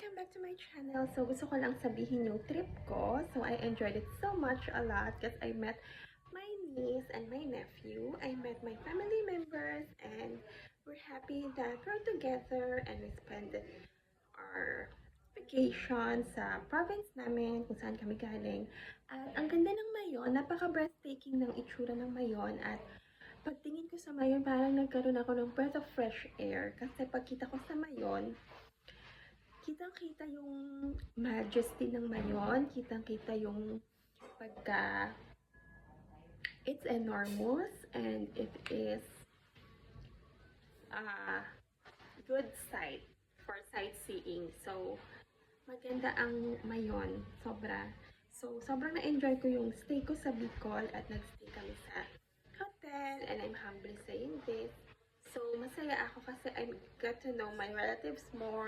Welcome back to my channel. So, gusto ko lang sabihin yung trip ko. So, I enjoyed it so much a lot because I met my niece and my nephew. I met my family members and we're happy that we're together and we spent our vacation sa province namin kung saan kami galing. At ang ganda ng Mayon, napaka-breathtaking ng itsura ng Mayon at pagtingin ko sa Mayon, parang nagkaroon ako ng breath of fresh air kasi pagkita ko sa Mayon, kitang-kita yung majesty ng Mayon, kitang-kita yung pagka it's enormous and it is a good sight for sightseeing. So, maganda ang Mayon, sobra. So, sobrang na-enjoy ko yung stay ko sa Bicol at nag-stay kami sa hotel and I'm humbly saying this. So, masaya ako kasi I got to know my relatives more.